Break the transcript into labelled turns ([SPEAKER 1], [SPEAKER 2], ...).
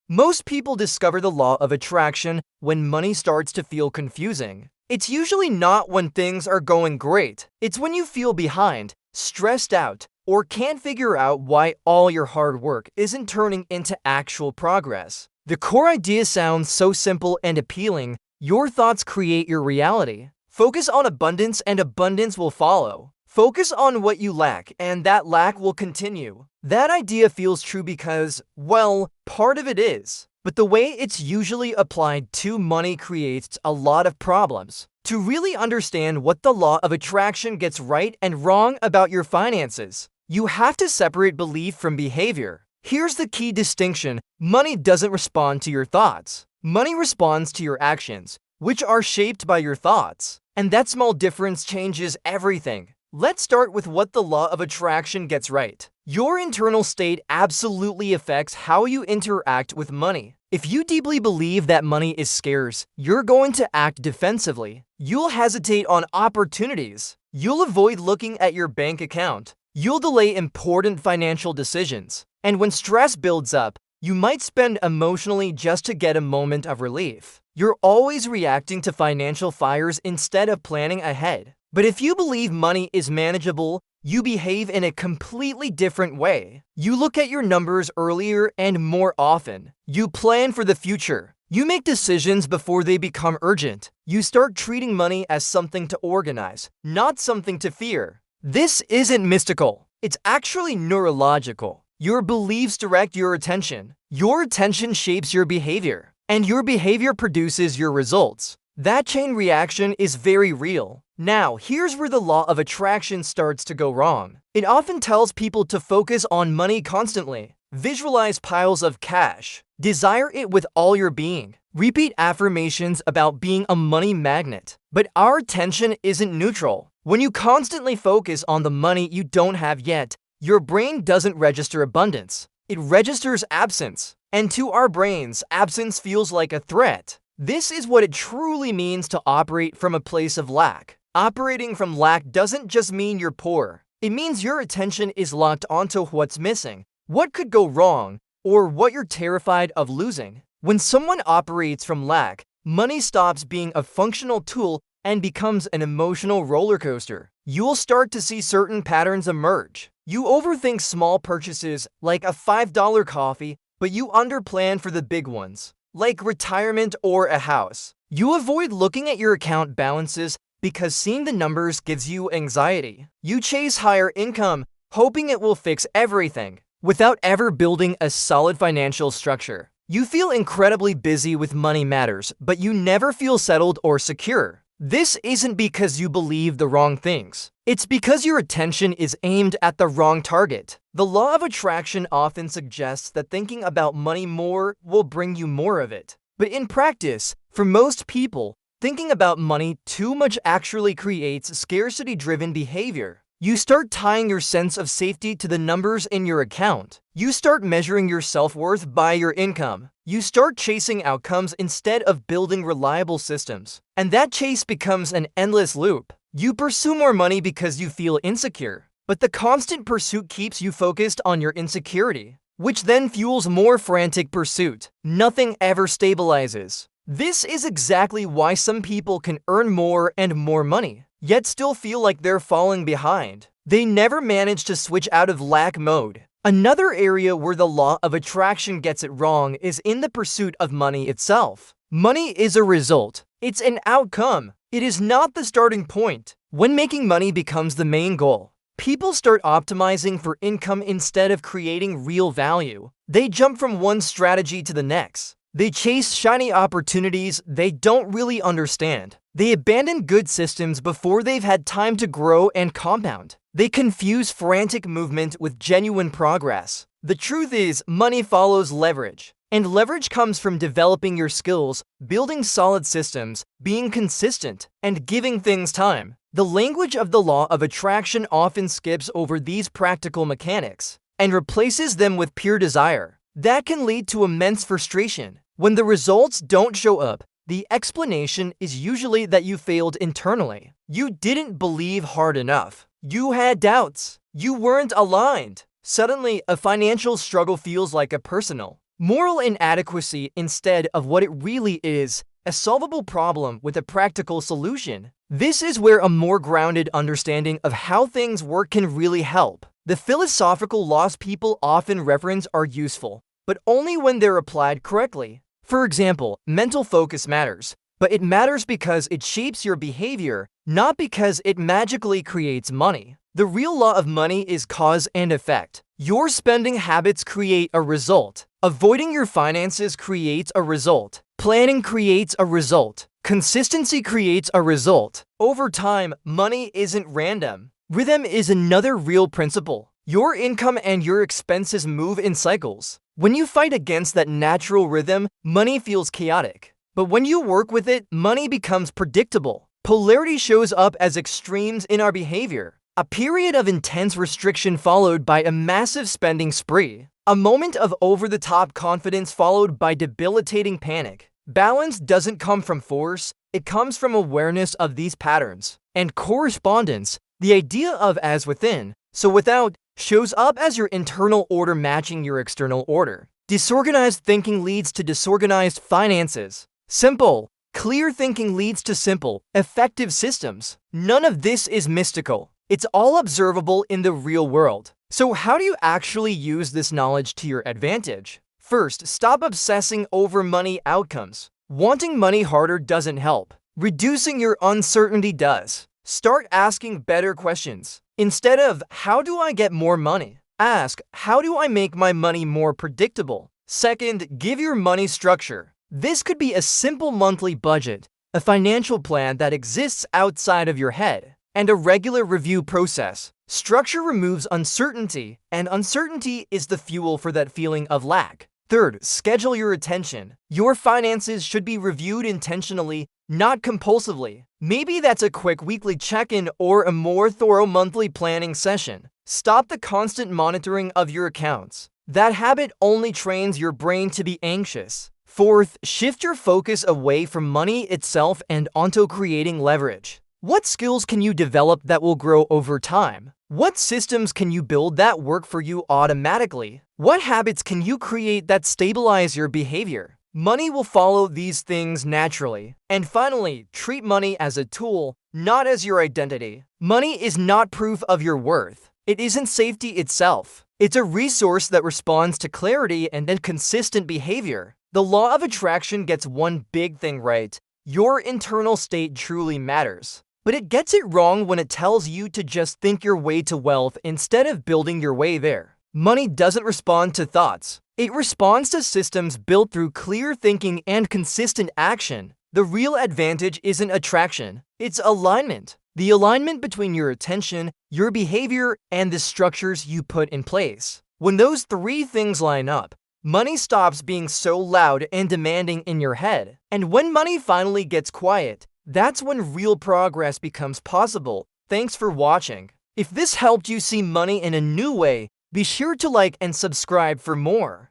[SPEAKER 1] Most people discover the law of attraction when money starts to feel confusing. It's usually not when things are going great. It's when you feel behind, stressed out, or can't figure out why all your hard work isn't turning into actual progress. The core idea sounds so simple and appealing. Your thoughts create your reality. Focus on abundance and abundance will follow. Focus on what you lack and that lack will continue. That idea feels true because, well, part of it is. But the way it's usually applied to money creates a lot of problems. To really understand what the law of attraction gets right and wrong about your finances, you have to separate belief from behavior. Here's the key distinction. Money doesn't respond to your thoughts. Money responds to your actions, which are shaped by your thoughts. And that small difference changes everything. Let's start with what the law of attraction gets right. Your internal state absolutely affects how you interact with money. If you deeply believe that money is scarce, you're going to act defensively. You'll hesitate on opportunities. You'll avoid looking at your bank account. You'll delay important financial decisions. And when stress builds up, you might spend emotionally just to get a moment of relief. You're always reacting to financial fires instead of planning ahead. But if you believe money is manageable, you behave in a completely different way. You look at your numbers earlier and more often. You plan for the future. You make decisions before they become urgent. You start treating money as something to organize, not something to fear. This isn't mystical. It's actually neurological. Your beliefs direct your attention. Your attention shapes your behavior. And your behavior produces your results. That chain reaction is very real. Now, here's where the law of attraction starts to go wrong. It often tells people to focus on money constantly. Visualize piles of cash. Desire it with all your being. Repeat affirmations about being a money magnet. But our attention isn't neutral. When you constantly focus on the money you don't have yet, your brain doesn't register abundance. It registers absence. And to our brains, absence feels like a threat. This is what it truly means to operate from a place of lack. Operating from lack doesn't just mean you're poor. It means your attention is locked onto what's missing, what could go wrong, or what you're terrified of losing. When someone operates from lack, money stops being a functional tool and becomes an emotional roller coaster. You'll start to see certain patterns emerge. You overthink small purchases like a $5 coffee, but you underplan for the big ones, like retirement or a house. You avoid looking at your account balances because seeing the numbers gives you anxiety. You chase higher income, hoping it will fix everything, without ever building a solid financial structure. You feel incredibly busy with money matters, but you never feel settled or secure. This isn't because you believe the wrong things. It's because your attention is aimed at the wrong target. The law of attraction often suggests that thinking about money more will bring you more of it. But in practice, for most people, thinking about money too much actually creates scarcity-driven behavior. You start tying your sense of safety to the numbers in your account. You start measuring your self-worth by your income. You start chasing outcomes instead of building reliable systems. And that chase becomes an endless loop. You pursue more money because you feel insecure. But the constant pursuit keeps you focused on your insecurity, which then fuels more frantic pursuit. Nothing ever stabilizes. This is exactly why some people can earn more and more money, yet still feel like they're falling behind. They never manage to switch out of lack mode. Another area where the law of attraction gets it wrong is in the pursuit of money itself. Money is a result. It's an outcome. It is not the starting point. When making money becomes the main goal, people start optimizing for income instead of creating real value. They jump from one strategy to the next. They chase shiny opportunities they don't really understand. They abandon good systems before they've had time to grow and compound. They confuse frantic movement with genuine progress. The truth is, money follows leverage. And leverage comes from developing your skills, building solid systems, being consistent, and giving things time. The language of the law of attraction often skips over these practical mechanics and replaces them with pure desire. That can lead to immense frustration. When the results don't show up, the explanation is usually that you failed internally. You didn't believe hard enough. You had doubts. You weren't aligned. Suddenly, a financial struggle feels like a personal, Moral inadequacy instead of what it really is, a solvable problem with a practical solution. This is where a more grounded understanding of how things work can really help. The philosophical laws people often reference are useful, but only when they're applied correctly. For example, mental focus matters, but it matters because it shapes your behavior, not because it magically creates money. The real law of money is cause and effect. Your spending habits create a result. Avoiding your finances creates a result. Planning creates a result. Consistency creates a result. Over time, money isn't random. Rhythm is another real principle. Your income and your expenses move in cycles. When you fight against that natural rhythm, money feels chaotic. But when you work with it, money becomes predictable. Polarity shows up as extremes in our behavior. A period of intense restriction followed by a massive spending spree. A moment of over-the-top confidence followed by debilitating panic. Balance doesn't come from force, it comes from awareness of these patterns. And correspondence, the idea of as within, so without, shows up as your internal order matching your external order. Disorganized thinking leads to disorganized finances. Simple, clear thinking leads to simple, effective systems. None of this is mystical. It's all observable in the real world. So how do you actually use this knowledge to your advantage? First, stop obsessing over money outcomes. Wanting money harder doesn't help. Reducing your uncertainty does. Start asking better questions. Instead of, how do I get more money? Ask, how do I make my money more predictable? Second, give your money structure. This could be a simple monthly budget, a financial plan that exists outside of your head, and a regular review process. Structure removes uncertainty, and uncertainty is the fuel for that feeling of lack. Third, schedule your attention. Your finances should be reviewed intentionally, not compulsively. Maybe that's a quick weekly check-in or a more thorough monthly planning session. Stop the constant monitoring of your accounts. That habit only trains your brain to be anxious. Fourth, shift your focus away from money itself and onto creating leverage. What skills can you develop that will grow over time? What systems can you build that work for you automatically? What habits can you create that stabilize your behavior? Money will follow these things naturally. And finally, treat money as a tool, not as your identity. Money is not proof of your worth. It isn't safety itself. It's a resource that responds to clarity and then consistent behavior. The law of attraction gets one big thing right. Your internal state truly matters. But it gets it wrong when it tells you to just think your way to wealth instead of building your way there. Money doesn't respond to thoughts. It responds to systems built through clear thinking and consistent action. The real advantage isn't attraction, it's alignment. The alignment between your attention, your behavior, and the structures you put in place. When those three things line up, money stops being so loud and demanding in your head. And when money finally gets quiet, that's when real progress becomes possible. Thanks for watching. If this helped you see money in a new way, be sure to like and subscribe for more.